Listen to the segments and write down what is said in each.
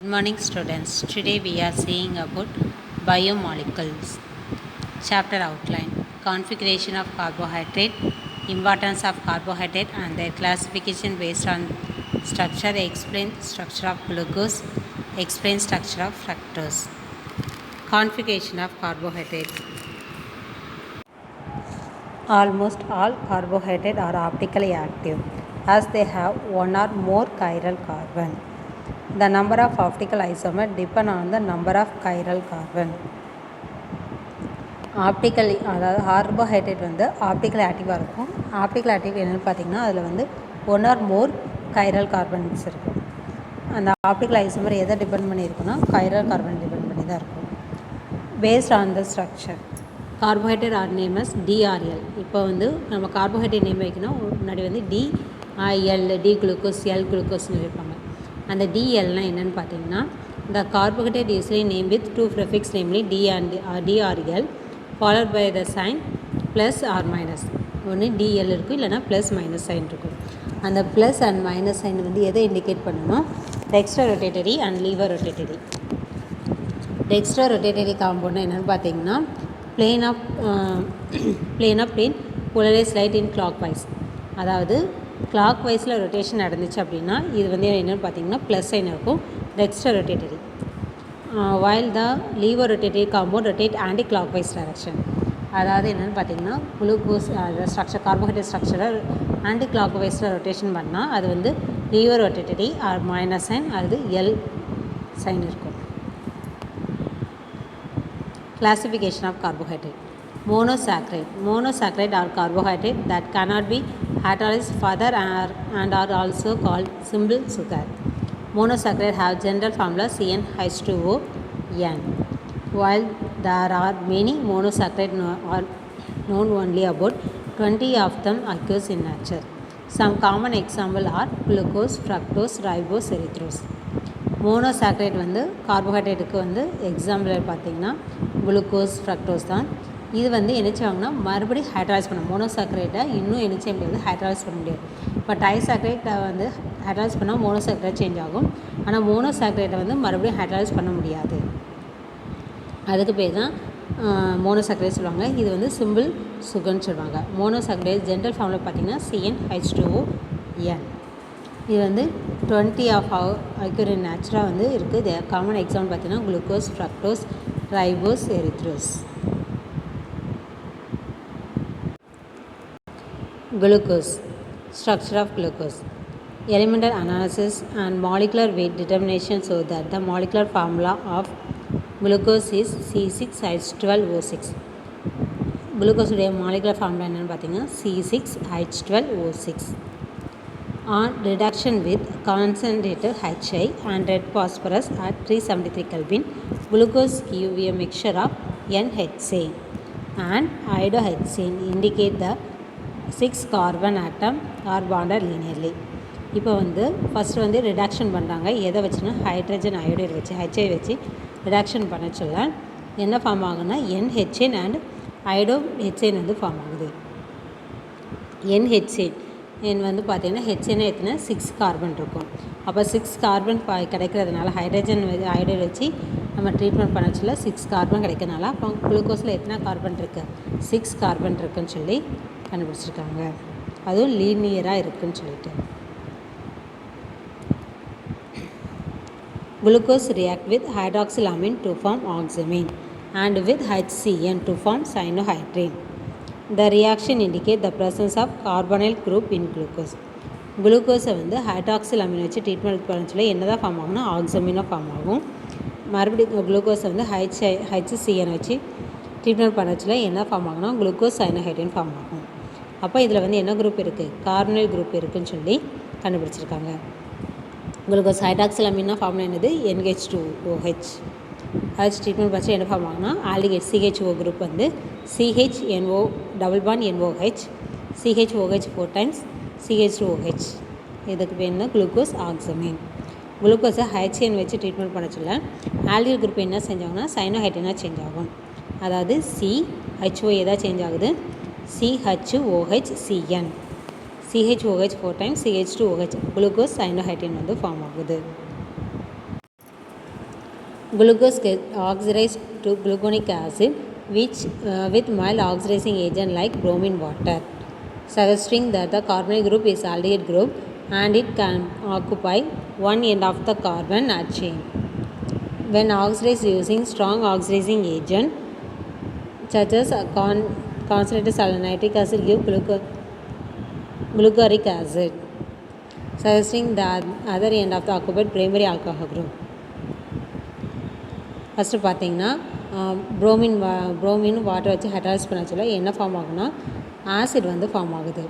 Good morning students. Today we are seeing about biomolecules. Chapter outline: configuration of carbohydrate, importance of carbohydrate and their classification based on structure. Explain structure of glucose. Explain structure of fructose. Configuration of carbohydrates. Almost all carbohydrates are optically active as they have one or more chiral carbon. The number of optical isomers depend on the number of chiral carbon. Optically அதாவது carbohydrate வந்து optical ஆக்டிவாக இருக்கும். Optical active என்னென்னு பார்த்தீங்கன்னா அதில் வந்து one or more chiral carbons இருக்கும். அந்த ஆப்டிக்கல் ஐசோமர் எதை டிபெண்ட் பண்ணியிருக்குன்னா கைரல் கார்பன் டிபெண்ட் பண்ணி தான் இருக்கும். Based on the structure carbohydrate are name as D or L. இப்போ வந்து நம்ம கார்போஹைட்ரேட் நேம் வைக்கணும் முன்னாடி வந்து டிஐஎல் டி குளுக்கோஸ் எல் குளுக்கோஸ்னு இருப்பாங்க. அந்த டிஎல்னால் என்னென்னு பார்த்தீங்கன்னா the carbohydrate usually named with two prefix namely D and DRL followed by the sign plus or minus. ஒன்று DL இருக்கும் இல்லைனா ப்ளஸ் மைனஸ் சைன் இருக்கும். அந்த ப்ளஸ் அண்ட் மைனஸ் சைன் வந்து எதை இண்டிகேட் பண்ணணும்? Dextro rotatory and laevo rotatory. Dextro rotatory compound என்னென்னு பார்த்தீங்கன்னா plane of plane polarise light in clock wise. அதாவது கிளாக் வைஸில் ரொட்டேஷன் நடந்துச்சு அப்படின்னா இது வந்து என்னென்னு பார்த்தீங்கன்னா ப்ளஸ் சைன் இருக்கும். Dextro rotatory, while the lever rotatory compound rotate anti-clockwise direction. அதாவது என்னென்னு பார்த்தீங்கன்னா குளுக்கோஸ் ஸ்ட்ரக்சர் கார்போஹைட்ரேட் ஸ்ட்ரக்சரை ஆன்டி கிளாக் வைஸில் ரொட்டேஷன் பண்ணால் அது வந்து laevo rotatory or minus sign அது எல் சைன் இருக்கும். Classification of carbohydrate. Monosaccharide are carbohydrate that cannot be hydrolyzed further and are also called simple sugar. Monosaccharide have general formula CnH2ON. While there are many monosaccharides known only about 20 of them occurs in nature. Some common examples are glucose, fructose, ribose, erythrose. Monosaccharide வந்து கார்போஹைட்ரேட்டுக்கு வந்து example பார்த்திங்கன்னா glucose fructose தான். இது வந்து என்ன செய்வாங்கன்னா மறுபடியும் ஹைட்ராலைஸ் பண்ண மோனோசாக்ரைட்டை இன்னும் என்ன செய்ய முடியாது, ஹைட்ராலைஸ் பண்ண முடியாது. இப்போ டைசாக்ரைட்டை வந்து ஹைட்ராலைஸ் பண்ணால் மோனோசாக்ரைட் சேஞ்ச் ஆகும். ஆனால் மோனோசாக்ரைட்டை வந்து மறுபடியும் ஹைட்ராலைஸ் பண்ண முடியாது. அதுக்கு பேர் தான் மோனோசாக்ரைட் சொல்லுவாங்க. இது வந்து சிம்பிள் சுகர்னு சொல்லுவாங்க. மோனோசாக்ரைட் ஜென்ரல் ஃபார்மில் பார்த்திங்கன்னா CnH2ON. இது வந்து 20 ஆஃப் அக்யூர் இன் நேச்சுராக வந்து இருக்குது. காமன் எக்ஸாம்பிள் பார்த்திங்கன்னா glucose, fructose, ribose, erythrose. Glucose. Structure of glucose. Elemental analysis and molecular weight determination show that the molecular formula of glucose is C6H12O6. Glucose உடைய molecular formula என்னென்னு பார்த்தீங்கன்னா C6H12O6. On reduction with concentrated HI and red phosphorus at 373 Kelvin, glucose give a mixture of NHCl and iodohexane indicate the 6 carbon atom are bonded linearly. இப்போ வந்து first வந்து reduction பண்ணுறாங்க. எதை வச்சுன்னா hydrogen iodide வச்சு HI வச்சு reduction பண்ண சொல்ல என்ன ஃபார்ம் ஆகுன்னா NHN அண்ட் அயோடோ ஹெச்என் வந்து ஃபார்ம் ஆகுது. NHN வந்து பார்த்திங்கன்னா ஹெச்என் எத்தனை 6 கார்பன் இருக்கும். அப்போ 6 கார்பன் கிடைக்கிறதுனால ஹைட்ரஜன் அயோடைடு வச்சு நம்ம ட்ரீட்மெண்ட் பண்ண சொல்ல 6 கார்பன் கிடைக்கிறதுனால அப்போ குளுக்கோஸில் எத்தனை கார்பன் இருக்குது, 6 கார்பன் இருக்குதுன்னு சொல்லி கண்டுபிடிச்சிருக்காங்க. அதுவும் லீனியராக இருக்குதுன்னு சொல்லிட்டு. Glucose react with hydroxylamine to form oxime and with HCN to form cyanohydrin. The reaction indicate the presence of carbonyl group in glucose. குளுக்கோஸை வந்து ஹைட்ராக்சிலாமின் வச்சு ட்ரீட்மெண்ட் பண்ண சொல்லி என்ன தான் ஃபார்ம் ஆகும்னா ஆக்சமினாக ஃபார்ம் ஆகும். மறுபடியும் குளுக்கோஸை வந்து HCN வச்சு ட்ரீட்மெண்ட் பண்ண சொல்ல என்ன ஃபார்ம் ஆகும்னா குளுக்கோஸ் சைனோஹைட்ரேன் ஃபார்ம் ஆகும். அப்போ இதில் வந்து என்ன குரூப் இருக்குது, கார்பனைல் குரூப் இருக்குதுன்னு சொல்லி கண்டுபிடிச்சிருக்காங்க. குளுக்கோஸ் ஹைட்ராக்சிலாமின்னா ஃபார்முலா என்னது NH2OH. ட்ரீட்மெண்ட் பற்றி என்ன ஃபார்ம் ஆகுனா ஆல்டிகேட் CHO குரூப் வந்து CHNO double bond NOH CHOH 4 times CH2OH. இதுக்கு பேர் என்ன குளுக்கோஸ் ஆக்சமின். குளுக்கோஸை HCN வச்சு ட்ரீட்மெண்ட் பண்ண சொல்ல ஆல்டிகேட் குரூப் என்ன செஞ்சாங்கன்னா சைனோஹைட்ரேனாக சேஞ்ச் ஆகும். அதாவது CHO எதாக சேஞ்ச் ஆகுது CHOHCN CHOH 4 times CH2OH glucose சைனோஹைட்ரேன் வந்து ஃபார்ம் ஆகுது. Glucose gets oxidized to gluconic acid, which with mild oxidizing agent like bromine water, suggesting that the carbonyl group is aldehyde group and it can occupy one end of the carbon chain. When oxidized using strong oxidizing agent such as concentrated nitric acid give glucuric acid, suggesting the other end of the occupied primary alcohol group. First பார்த்தீங்கன்னா bromine water வச்சு hydrolysis பண்ண சொல்ல என்ன form ஆகுனா acid வந்து form ஆகுது.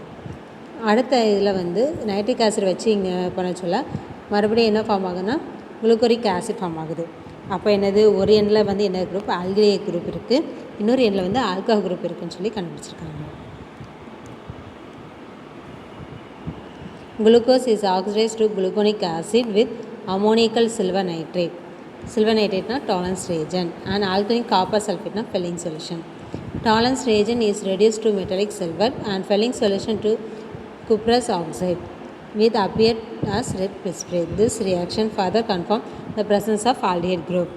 அடுத்த இதில் வந்து நைட்ரிக் ஆசிட் வச்சு இங்கே பண்ண சொல்ல மறுபடியும் என்ன ஃபார்ம் ஆகுதுன்னா குளுக்கோரிக் ஆசிட் ஃபார்ம் ஆகுது. அப்போ என்னது ஒரு எண்ணில் வந்து என்ன குரூப் ஆல்டிஹைட் குரூப் இருக்குது, இன்னொரு எண்ணில் வந்து ஆல்கஹால் குரூப் இருக்குதுன்னு சொல்லி கண்டுபிடிச்சிருக்காங்க. Glucose is oxidized to gluconic acid with ammoniacal silver nitrate. Silver nitrate na tolerance reagent and alkaline copper sulfate na Fehling solution. Tolerance reagent is reduced to metallic silver and Fehling solution to cuprous oxide with appeared as red precipitate. This reaction further confirm the presence of aldehyde group.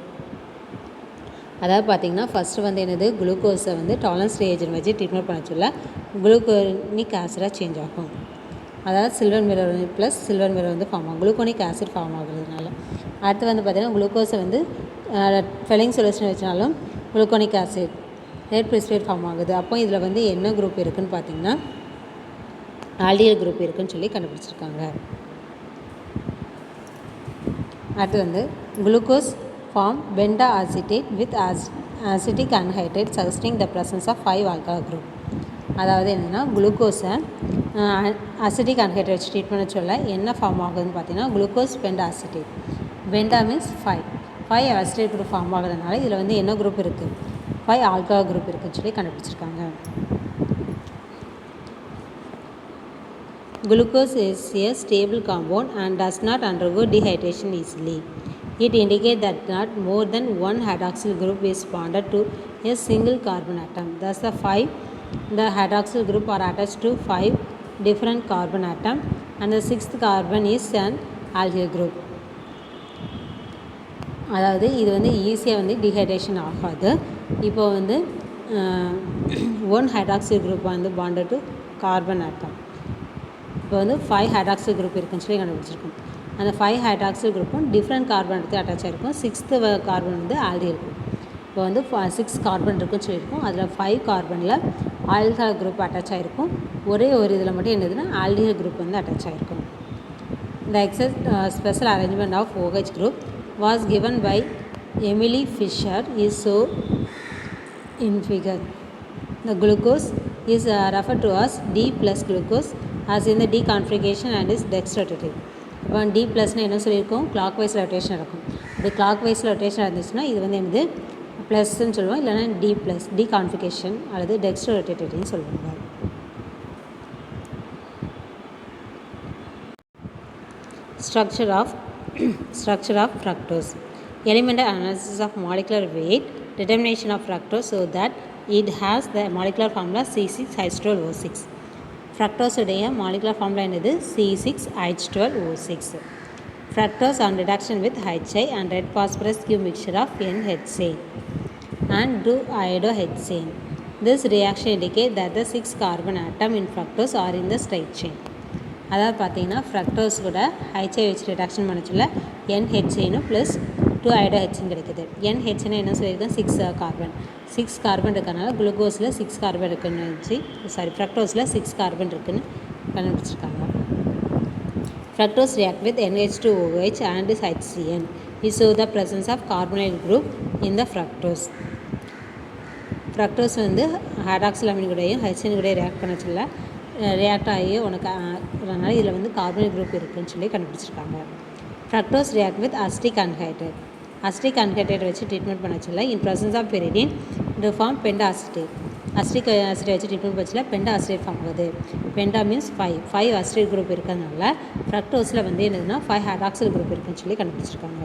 அதாவது பார்த்திங்கன்னா first வந்து என்னது குளுக்கோஸை வந்து tolerance reagent வச்சு treatment பண்ண சொல்ல gluconic ஆசிடாக change ஆகும். அதாவது silver mirror plus silver mirror வந்து ஃபார்ம் ஆகும் குளுக்கோனிக் ஆசிட் ஃபார்ம் ஆகுறதுனால. அடுத்து வந்து பார்த்திங்கன்னா குளுக்கோஸை வந்து ஃபெலிங் சொல்யூஷன் வச்சாலும் gluconic acid red precipitate form ஆகுது. அப்போ இதில் வந்து என்ன குரூப் இருக்குதுன்னு பார்த்திங்கன்னா ஆல்டிஹைட் குரூப் இருக்குதுன்னு சொல்லி கண்டுபிடிச்சிருக்காங்க. அடுத்து வந்து glucose form benda acetate with acetic anhydride suggesting the presence of 5 alcohol group. அதாவது என்னென்னா குளுக்கோஸை அசிட்டிக் அன்ஹைட்ரேட் வச்சு ட்ரீட் பண்ண சொல்ல என்ன ஃபார்ம் ஆகுதுன்னு பார்த்தீங்கன்னா glucose penta acetate. Penta means 5 acetate group form ஆகுறதுனால இதில் வந்து என்ன குரூப் இருக்குது 5 ஆல்கஹால் குரூப் இருக்குதுன்னு சொல்லி கண்டுபிடிச்சிருக்காங்க. Glucose is a stable compound and does not undergo dehydration easily. It indicates that not more than one hydroxyl group is bonded to a single carbon atom. Thus, the hydroxyl group are attached to 5 different carbon atoms, and the 6th carbon is an alkyl group. அதாவது இது வந்து ஈஸியாக வந்து dehydration ஆகாது. இப்போ வந்து one hydroxyl group வந்து bonded to carbon atom. இப்போ வந்து 5 ஹைட்ராக்சில் குரூப் இருக்குன்னு சொல்லி கண்டுபிடிச்சிருக்கோம். அந்த 5 ஹைட்ராக்சில் குரூப்பும் டிஃப்ரெண்ட் கார்பன் எடுத்து அட்டாச் ஆகிருக்கும். 6th கார்பன் வந்து ஆல்டிஹைட் குரூப். இப்போ வந்து 6 கார்பன் இருக்குன்னு சொல்லியிருக்கோம். அதில் 5 கார்பனில் ஆல்கஹால் குரூப் அட்டாச் ஆகிருக்கும். ஒரே ஒரு இதில் மட்டும் என்னதுன்னா ஆல்டிஹைட் குரூப் வந்து அட்டாச் ஆகிருக்கும். The special arrangement of OH group was given by Emily Fisher is so in figure. The glucose is referred to as D plus glucose as in the D configuration and is dextrotative. இப்போ D ப்ளஸ்னால் என்ன சொல்லியிருக்கோம் clock வைஸில் rotation இருக்கும். இப்படி clock வைஸில் rotation இருந்துச்சுன்னா இது வந்து என்னது ப்ளஸ்ன்னு சொல்லுவோம், இல்லைனா டி ப்ளஸ் டி கான்ஃபிகேஷன் அல்லது டெக்ஸ்ட்ரோ ரொட்டேட்டட்னு சொல்லுவாங்க. Structure of fructose. Elemental analysis of molecular weight, determination of fructose so that it has the molecular formula C6H12O6. Fructose உடைய molecular formula என்னது C6H12O6. Fructose on reduction with HI and red phosphorus give mixture of NHCl and 2-iodohexane. This reaction indicates that the 6 carbon atom in fructose are in the straight chain. அதாவது பார்த்தீங்கன்னா fructose கூட ஹைச்சை வச்சு reduction பண்ண சொல்ல NHCl plus 2-iodohexane கிடைக்குது. NHCl என்ன சொல்லியிருக்கேன் 6 carbon 6 carbon இருக்கிறனால குளுக்கோஸில் 6 கார்பன் இருக்குன்னு வச்சு ஃப்ரக்டோஸில் 6 கார்பன் இருக்குன்னு கண்டுபிடிச்சிருக்காங்க. Fructose react with NH2OH and HCN. We show the presence of carbonyl group in the fructose. Fructose வந்து ஹைட்ராக்சில் அமீன் கூடயும் ஹெச்சின் கூட ரியாக்ட் பண்ண சொல்ல ரியாக்ட் ஆகி அதனால் இதில் வந்து கார்பonyl குரூப் இருக்குதுன்னு சொல்லி கண்டுபிடிச்சிருக்காங்க. Fructose react with acetic anhydride. Acetic anhydride வச்சு ட்ரீட்மெண்ட் பண்ண சொல்ல in presence of pyridine to form penta acetate. Acetic acid வச்சு ட்ரீட்மெண்ட் பண்ண சொல்ல பெண்டா அசிட்டேட் ஃபார்ம் ஆகுது. பெண்டா மீன்ஸ் 5 அசிட்டேட் குரூப் இருக்கிறதுனால ஃப்ரக்டோஸில் வந்து என்னதுன்னா 5 ஹைட்ராக்சில் குரூப் இருக்குன்னு சொல்லி கண்டுபிடிச்சிருக்காங்க.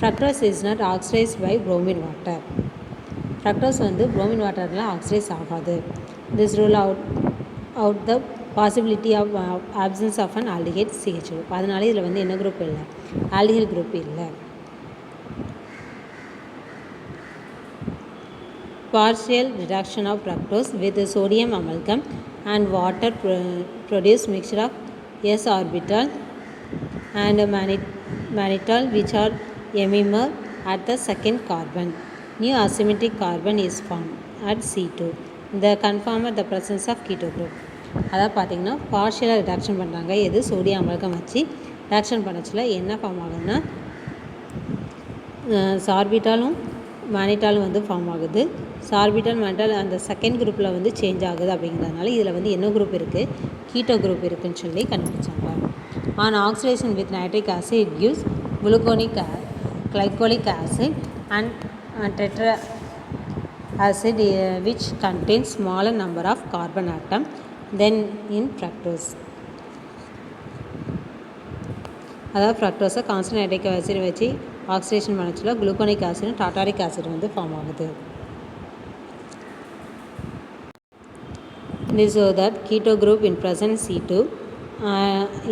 Fructose is not oxidized by bromine water. Fructose வந்து bromine வாட்டரில் ஆக்சிடைஸ் ஆகாது. This rule out the possibility of absence of an aldehyde CH group. அதனால இதில் வந்து என்ன குரூப் இல்லை ஆல்டிஹைட் குரூப் இல்லை. partial reduction of fructose with sodium amalgam and water produce mixture of s orbital and mannitol which are emimer at the second carbon. New asymmetric carbon is formed at C2. The confirm the presence of keto group. அதாவது பார்த்திங்கன்னா பார்ஷியலாக reduction பண்ணுறாங்க. எது sodium amalgam வச்சு reduction பண்ணச்சில் என்ன form ஆகுதுன்னா சார்பிட்டாலும் மேனிட்டாலும் வந்து form ஆகுது. Sorbitol mannitol அந்த செகண்ட் குரூப்பில் வந்து சேஞ்ச் ஆகுது. அப்படிங்கிறதுனால இதில் வந்து என்ன குரூப் இருக்குது, கீட்டோ குரூப் இருக்குதுன்னு சொல்லி கண்டுபிடிச்சாங்க. On oxidation with nitric acid it gives glycolic acid and tetra acid which contains smaller number of carbon atom than in fructose. அதாவது ஃப்ரக்டோஸை கான்ஸ்டன்ட் நைட்ரிக் ஆசிட் வச்சு ஆக்சிடேஷன் பண்ணச்சில் குளுக்கோனிக் ஆசிட் டாட்டாரிக் ஆசிட் வந்து form ஆகுது. This show that keto group in present C2.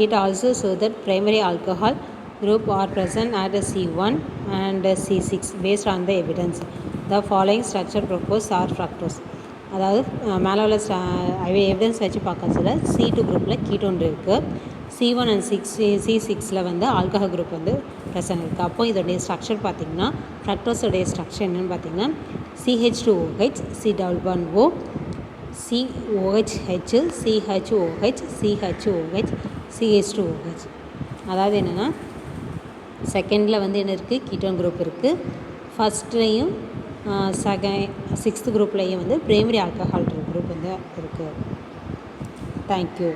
It also shows that primary alcohol group are present at C1 and C6 based on the evidence. The following structure proposed are fructose. அதாவது மேலே உள்ள evidence வச்சு பார்க்கறதுல C2 குரூப்பில் ketone இருக்குது. C1 and C6 வந்து alcohol group வந்து present இருக்குது. அப்போ இதோடைய ஸ்ட்ரக்சர் பார்த்திங்கன்னா ஃப்ரக்டோஸோடைய ஸ்ட்ரக்சர் என்னென்னு பார்த்திங்கன்னா CH2OH C11O COH CHOH CHOH CH2OH. அதாவது என்னென்னா செகண்டில் வந்து என்ன இருக்குது, கீட்டோன் குரூப் இருக்குது. ஃபஸ்ட்லேயும் சிக்ஸ்த் குரூப்லேயும் வந்து பிரைமரி ஆல்கஹால் குரூப் வந்து இருக்குது. தேங்க்யூ.